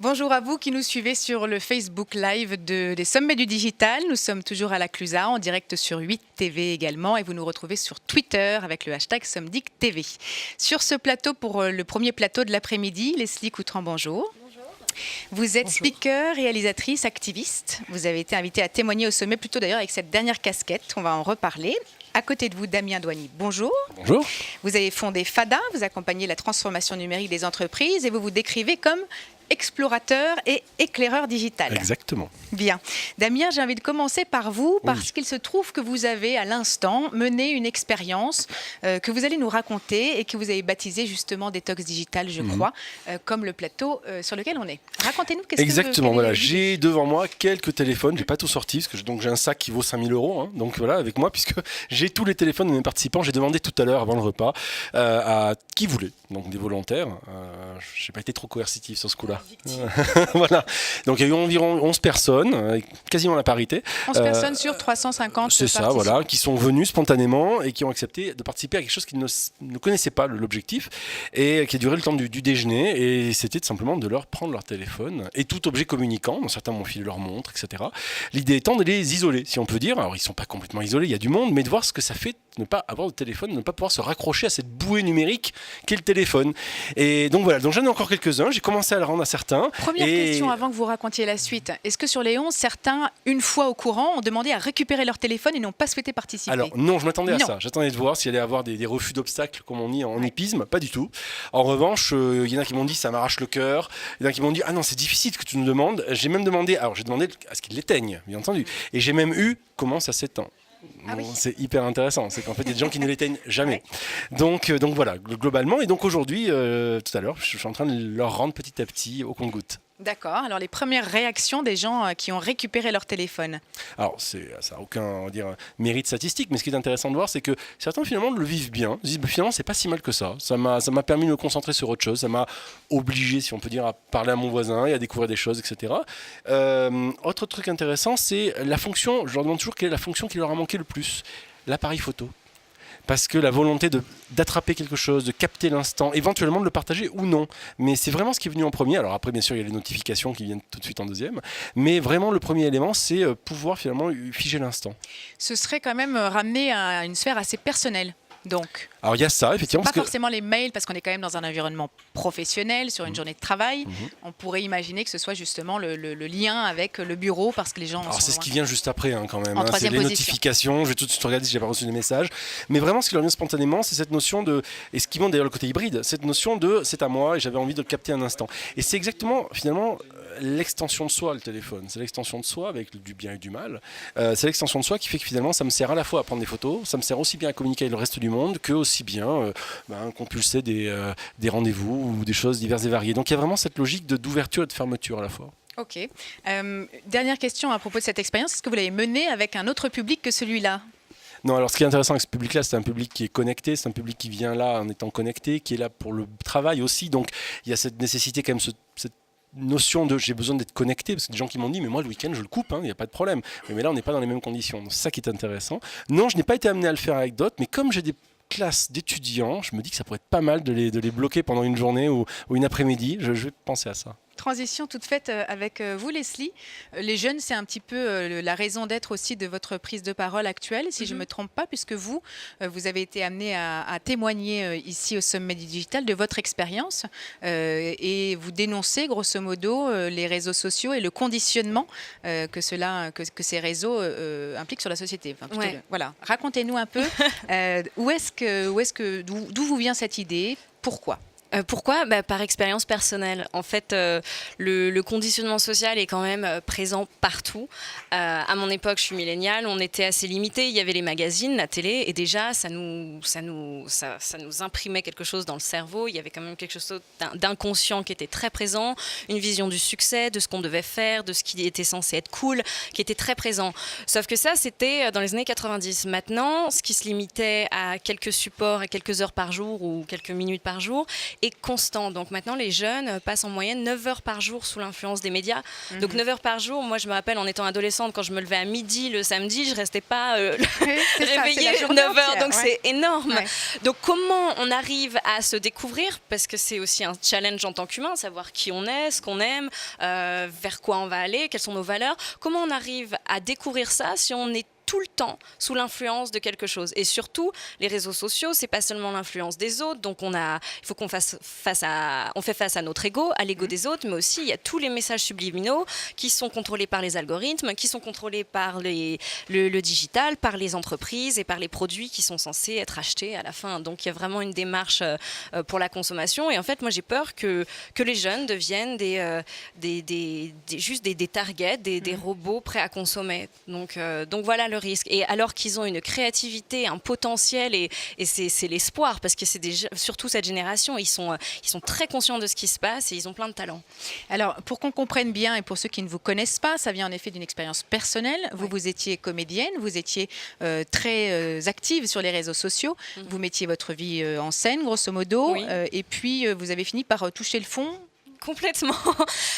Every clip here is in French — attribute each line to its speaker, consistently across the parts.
Speaker 1: Bonjour à vous qui nous suivez sur le Facebook Live des Sommets du Digital. Nous sommes toujours à la Clusa, en direct sur 8 TV également, et vous nous retrouvez sur Twitter avec le hashtag SomdicTV. Sur ce plateau, pour le premier plateau de l'après-midi, Leslie Coutran, bonjour. Vous êtes speaker, réalisatrice, activiste. Vous avez été invitée à témoigner au sommet, plutôt d'ailleurs avec cette dernière casquette. On va en reparler. À côté de vous, Damien Douany, bonjour.
Speaker 2: Bonjour.
Speaker 1: Vous avez fondé FADA, vous accompagnez la transformation numérique des entreprises et vous vous décrivez comme explorateur et éclaireur digital.
Speaker 2: Exactement.
Speaker 1: Bien. Damien, j'ai envie de commencer par vous parce qu'il se trouve que vous avez à l'instant mené une expérience que vous allez nous raconter et que vous avez baptisée justement Détox Digital, je crois, comme le plateau sur lequel on est. Racontez-nous qu'est-ce
Speaker 2: Exactement,
Speaker 1: que
Speaker 2: voilà. J'ai devant moi quelques téléphones, j'ai pas tout sorti parce que j'ai un sac qui vaut 5 000 €, hein, donc voilà, avec moi, puisque j'ai tous les téléphones de mes participants. J'ai demandé tout à l'heure avant le repas à qui voulait, donc des volontaires. J'ai pas été trop coercitif sur ce coup-là. Voilà. Donc il y a eu environ 11 personnes, quasiment la parité.
Speaker 1: 11 personnes sur 350
Speaker 2: c'est ça, voilà, qui sont venus spontanément et qui ont accepté de participer à quelque chose qu'ils ne connaissaient pas, l'objectif, et qui a duré le temps du déjeuner. Et c'était simplement de leur prendre leur téléphone et tout objet communicant. Donc, certains m'ont filé leur montre, etc. L'idée étant de les isoler, si on peut dire. Alors ils ne sont pas complètement isolés, il y a du monde, mais de voir ce que ça fait de ne pas avoir de téléphone, de ne pas pouvoir se raccrocher à cette bouée numérique qu'est le téléphone. Et donc voilà, donc j'en ai encore quelques-uns. J'ai commencé à le rendre à certains.
Speaker 1: Première question avant que vous racontiez la suite. Est-ce que sur les 11, certains, une fois au courant, ont demandé à récupérer leur téléphone et n'ont pas souhaité participer?
Speaker 2: Alors non, je m'attendais à ça. J'attendais de voir s'il allait y avoir des refus d'obstacles, comme on dit en hippisme. Pas du tout. En revanche, il y en a qui m'ont dit ça m'arrache le cœur. Il y en a qui m'ont dit ah non, c'est difficile ce que tu nous demandes. J'ai même demandé, alors j'ai demandé à ce qu'ils l'éteignent, bien entendu. Et j'ai même eu comment ça s'éteint.
Speaker 1: Ah oui.
Speaker 2: C'est hyper intéressant, c'est qu'en fait il y a des gens qui ne l'éteignent jamais. Donc voilà, globalement, et donc aujourd'hui, tout à l'heure, je suis en train de leur rendre petit à petit au compte-gouttes.
Speaker 1: D'accord, alors les premières réactions des gens qui ont récupéré leur téléphone.
Speaker 2: Alors ça n'a aucun, on va dire, mérite statistique, mais ce qui est intéressant de voir, c'est que certains finalement le vivent bien. Ils disent finalement c'est pas si mal que ça. Ça m'a permis de me concentrer sur autre chose, ça m'a obligé, si on peut dire, à parler à mon voisin et à découvrir des choses, etc. Autre truc intéressant, c'est la fonction, je leur demande toujours quelle est la fonction qui leur a manqué le plus. L'appareil photo. Parce que la volonté d'attraper quelque chose, de capter l'instant, éventuellement de le partager ou non. Mais c'est vraiment ce qui est venu en premier. Alors après, bien sûr, il y a les notifications qui viennent tout de suite en deuxième. Mais vraiment, le premier élément, c'est pouvoir finalement figer l'instant.
Speaker 1: Ce serait quand même ramené à une sphère assez personnelle. Donc,
Speaker 2: alors il y a ça, effectivement.
Speaker 1: Pas forcément les mails, parce qu'on est quand même dans un environnement professionnel, sur une journée de travail. On pourrait imaginer que ce soit justement le lien avec le bureau, parce que les gens...
Speaker 2: Alors c'est ce qui vient juste après, quand même.
Speaker 1: En
Speaker 2: c'est les
Speaker 1: position.
Speaker 2: Notifications, je vais tout de suite regarder si j'ai pas reçu des messages. Mais vraiment, ce qui leur vient spontanément, c'est cette notion de... Et ce qui montre d'ailleurs le côté hybride, cette notion de c'est à moi et j'avais envie de le capter un instant. Et c'est exactement, finalement, l'extension de soi, le téléphone. C'est l'extension de soi avec du bien et du mal. C'est l'extension de soi qui fait que finalement, ça me sert à la fois à prendre des photos, ça me sert aussi bien à communiquer avec le reste du monde, que aussi bien compulser des rendez-vous ou des choses diverses et variées. Donc il y a vraiment cette logique d'ouverture et de fermeture à la fois.
Speaker 1: Ok. Dernière question à propos de cette expérience. Est-ce que vous l'avez menée avec un autre public que celui-là ?
Speaker 2: Non, alors ce qui est intéressant avec ce public-là, c'est un public qui est connecté, c'est un public qui vient là en étant connecté, qui est là pour le travail aussi. Donc il y a cette nécessité quand même, cette notion de j'ai besoin d'être connecté, parce que des gens qui m'ont dit mais moi le week-end je le coupe, il n'y a pas de problème. Mais là on n'est pas dans les mêmes conditions. Donc c'est ça qui est intéressant. Non, je n'ai pas été amené à le faire avec d'autres, mais comme j'ai des classes d'étudiants, je me dis que ça pourrait être pas mal de les bloquer pendant une journée ou une après-midi. Je vais penser à ça.
Speaker 1: Transition toute faite avec vous, Leslie. Les jeunes, c'est un petit peu la raison d'être aussi de votre prise de parole actuelle, si je ne me trompe pas, puisque vous avez été amené à témoigner ici au Sommet du Digital de votre expérience et vous dénoncez grosso modo les réseaux sociaux et le conditionnement que ces réseaux impliquent sur la société. Enfin, plutôt voilà. Racontez-nous un peu d'où vous vient cette idée, pourquoi ?
Speaker 3: Pourquoi ? Par expérience personnelle. En fait, le conditionnement social est quand même présent partout. À mon époque, je suis milléniale, on était assez limité. Il y avait les magazines, la télé, et déjà, ça nous imprimait quelque chose dans le cerveau. Il y avait quand même quelque chose d'inconscient qui était très présent, une vision du succès, de ce qu'on devait faire, de ce qui était censé être cool, qui était très présent. Sauf que ça, c'était dans les années 90. Maintenant, ce qui se limitait à quelques supports et quelques heures par jour ou quelques minutes par jour, est constant. Donc maintenant, les jeunes passent en moyenne 9 heures par jour sous l'influence des médias. Donc 9 heures par jour, moi je me rappelle en étant adolescente, quand je me levais à midi le samedi, je restais pas réveillée 9 heures, donc c'est énorme. Ouais. Donc comment on arrive à se découvrir, parce que c'est aussi un challenge en tant qu'humain, savoir qui on est, ce qu'on aime, vers quoi on va aller, quelles sont nos valeurs. Comment on arrive à découvrir ça si on est tout le temps sous l'influence de quelque chose. Et surtout, les réseaux sociaux, c'est pas seulement l'influence des autres, donc il faut qu'on fait face à notre ego, à l'ego des autres, mais aussi il y a tous les messages subliminaux qui sont contrôlés par les algorithmes, qui sont contrôlés par le digital, par les entreprises et par les produits qui sont censés être achetés à la fin. Donc il y a vraiment une démarche pour la consommation. Et en fait, moi j'ai peur que les jeunes deviennent juste des targets, des robots prêts à consommer. Donc voilà le risque. Et alors qu'ils ont une créativité, un potentiel, et c'est l'espoir, parce que c'est surtout cette génération, ils sont très conscients de ce qui se passe et ils ont plein de talent.
Speaker 1: Alors, pour qu'on comprenne bien, et pour ceux qui ne vous connaissent pas, ça vient en effet d'une expérience personnelle. Vous étiez comédienne, vous étiez très active sur les réseaux sociaux, vous mettiez votre vie en scène, grosso modo, et puis vous avez fini par toucher le fond.
Speaker 3: Complètement.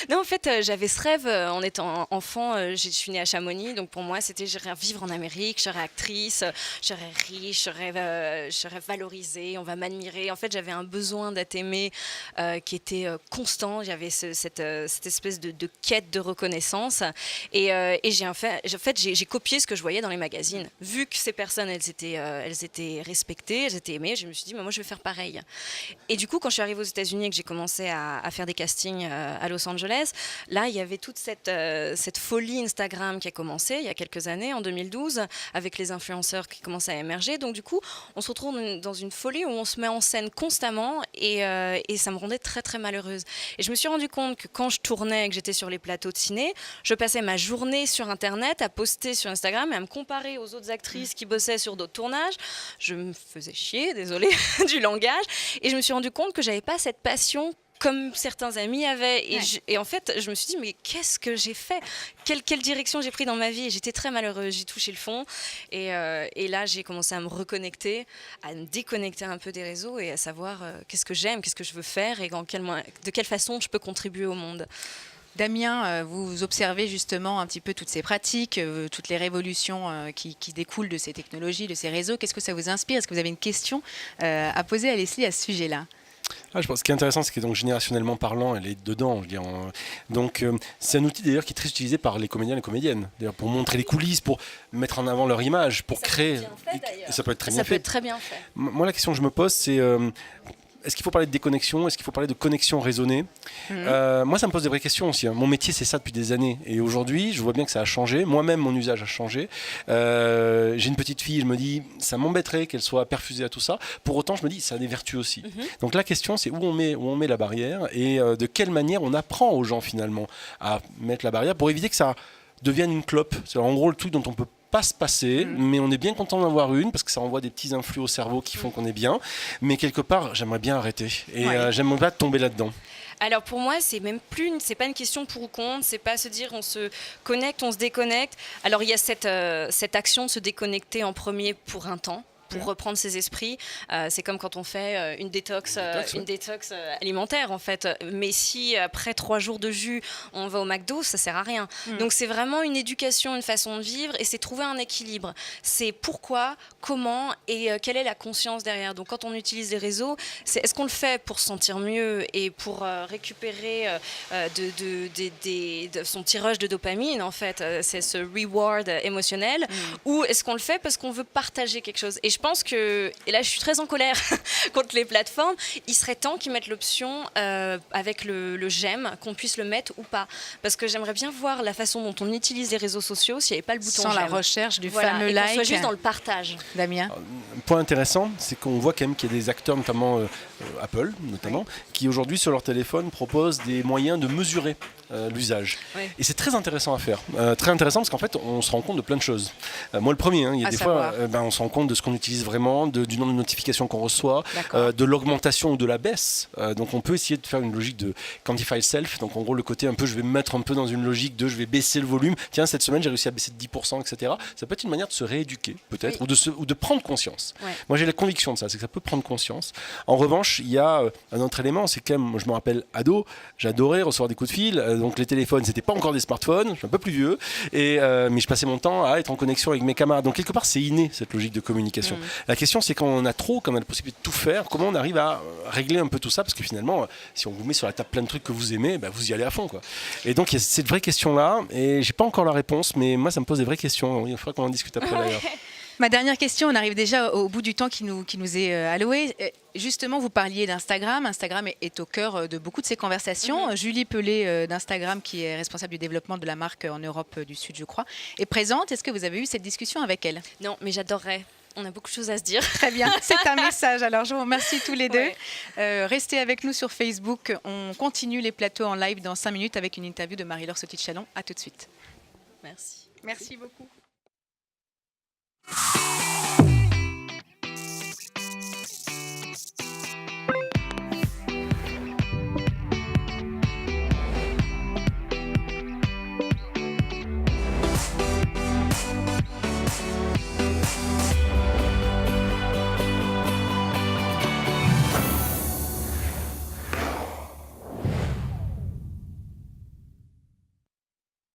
Speaker 3: Non, en fait, j'avais ce rêve en étant enfant. Je suis née à Chamonix, donc pour moi, c'était je rêve vivre en Amérique, je serais actrice, je serais riche, je serais valorisée, on va m'admirer. En fait, j'avais un besoin d'être aimée qui était constant. J'avais cette espèce de quête de reconnaissance. Et j'ai copié ce que je voyais dans les magazines. Vu que ces personnes, elles étaient respectées, elles étaient aimées, je me suis dit, moi, je vais faire pareil. Et du coup, quand je suis arrivée aux États-Unis et que j'ai commencé à faire des castings à Los Angeles, là il y avait toute cette folie Instagram qui a commencé il y a quelques années, en 2012, avec les influenceurs qui commençaient à émerger. Donc du coup, on se retrouve dans une folie où on se met en scène constamment et ça me rendait très très malheureuse. Et je me suis rendu compte que quand je tournais et que j'étais sur les plateaux de ciné, je passais ma journée sur Internet à poster sur Instagram et à me comparer aux autres actrices qui bossaient sur d'autres tournages. Je me faisais chier, désolée du langage, et je me suis rendu compte que j'avais pas cette passion comme certains amis avaient. Et en fait, je me suis dit, mais qu'est-ce que j'ai fait ? Quelle direction j'ai pris dans ma vie ? Et j'étais très malheureuse, j'ai touché le fond. Et là, j'ai commencé à me reconnecter, à me déconnecter un peu des réseaux et à savoir qu'est-ce que j'aime, qu'est-ce que je veux faire et de quelle façon je peux contribuer au monde.
Speaker 1: Damien, vous observez justement un petit peu toutes ces pratiques, toutes les révolutions qui découlent de ces technologies, de ces réseaux. Qu'est-ce que ça vous inspire ? Est-ce que vous avez une question à poser à Leslie à ce sujet-là ?
Speaker 2: Je pense que ce qui est intéressant, c'est que donc, générationnellement parlant, elle est dedans. Je veux dire, donc, c'est un outil d'ailleurs qui est très utilisé par les comédiens et les comédiennes, d'ailleurs, pour montrer les coulisses, pour mettre en avant leur image, pour créer. Ça peut être très bien fait.
Speaker 3: Ça peut être très bien fait.
Speaker 2: Moi, la question que je me pose, c'est est-ce qu'il faut parler de déconnexion ? Est-ce qu'il faut parler de connexion raisonnée ? Moi, ça me pose des vraies questions aussi. Mon métier, c'est ça depuis des années. Et aujourd'hui, je vois bien que ça a changé. Moi-même, mon usage a changé. J'ai une petite fille, je me dis, ça m'embêterait qu'elle soit perfusée à tout ça. Pour autant, je me dis, ça a des vertus aussi. Donc la question, c'est où on met la barrière et de quelle manière on apprend aux gens finalement à mettre la barrière pour éviter que ça devienne une clope. C'est en gros le truc dont on peut pas se passer, mais on est bien content d'en avoir une parce que ça envoie des petits influx au cerveau qui font qu'on est bien, mais quelque part j'aimerais bien arrêter et j'aimerais pas tomber là-dedans.
Speaker 3: Alors pour moi, c'est pas une question pour ou contre, c'est pas se dire on se connecte, on se déconnecte. Alors il y a cette action de se déconnecter en premier pour un temps, pour reprendre ses esprits. C'est comme quand on fait une détox alimentaire en fait. Mais si après 3 jours de jus, on va au McDo, ça sert à rien. Donc c'est vraiment une éducation, une façon de vivre et c'est trouver un équilibre. C'est pourquoi, comment et quelle est la conscience derrière. Donc quand on utilise les réseaux, est-ce qu'on le fait pour se sentir mieux et pour récupérer de son tirage de dopamine en fait, c'est ce reward émotionnel, ou est-ce qu'on le fait parce qu'on veut partager quelque chose. Et je pense que, et là je suis très en colère contre les plateformes, il serait temps qu'ils mettent l'option avec le j'aime, qu'on puisse le mettre ou pas. Parce que j'aimerais bien voir la façon dont on utilise les réseaux sociaux s'il n'y avait pas le bouton
Speaker 1: sans
Speaker 3: j'aime.
Speaker 1: La recherche du fameux
Speaker 3: et
Speaker 1: like.
Speaker 3: qu'on soit juste dans le partage.
Speaker 1: Damien ?
Speaker 2: Un point intéressant, c'est qu'on voit quand même qu'il y a des acteurs, notamment Apple, qui aujourd'hui sur leur téléphone proposent des moyens de mesurer l'usage. Et c'est très intéressant à faire. Très intéressant parce qu'en fait, on se rend compte de plein de choses. Moi, le premier, il y a des fois, on se rend compte de ce qu'on utilise utilise vraiment, du nombre de notifications qu'on reçoit, de l'augmentation ou de la baisse. Donc on peut essayer de faire une logique de quantify self. Donc en gros le côté un peu je vais me mettre un peu dans une logique de je vais baisser le volume. Tiens, cette semaine j'ai réussi à baisser de 10%, etc. Ça peut être une manière de se rééduquer peut-être ou de prendre conscience. Ouais. Moi j'ai la conviction de ça, c'est que ça peut prendre conscience. En revanche, il y a un autre élément, c'est que moi, je me rappelle ado, j'adorais recevoir des coups de fil. Donc les téléphones, c'était pas encore des smartphones, je suis un peu plus vieux, mais je passais mon temps à être en connexion avec mes camarades. Donc quelque part c'est inné cette logique de communication. La question c'est quand on a trop, quand on a la possibilité de tout faire, comment on arrive à régler un peu tout ça, parce que finalement si on vous met sur la table plein de trucs que vous aimez, vous y allez à fond quoi. Et donc il y a cette vraie question là, et j'ai pas encore la réponse, mais moi ça me pose des vraies questions. Il faudra qu'on en discute après d'ailleurs.
Speaker 1: Ma dernière question, on arrive déjà au bout du temps qui nous est alloué. Justement, vous parliez d'Instagram. Instagram est au cœur de beaucoup de ces conversations. Julie Pelé d'Instagram, qui est responsable du développement de la marque en Europe du Sud, je crois, est présente. Est-ce que vous avez eu cette discussion avec elle?
Speaker 3: Non, mais j'adorerais. On a beaucoup de choses à se dire.
Speaker 1: Très bien, c'est un message. Alors, je vous remercie tous les deux. Restez avec nous sur Facebook. On continue les plateaux en live dans 5 minutes avec une interview de Marie-Laure Sauty-Chalon. À tout de suite.
Speaker 3: Merci.
Speaker 1: Merci beaucoup.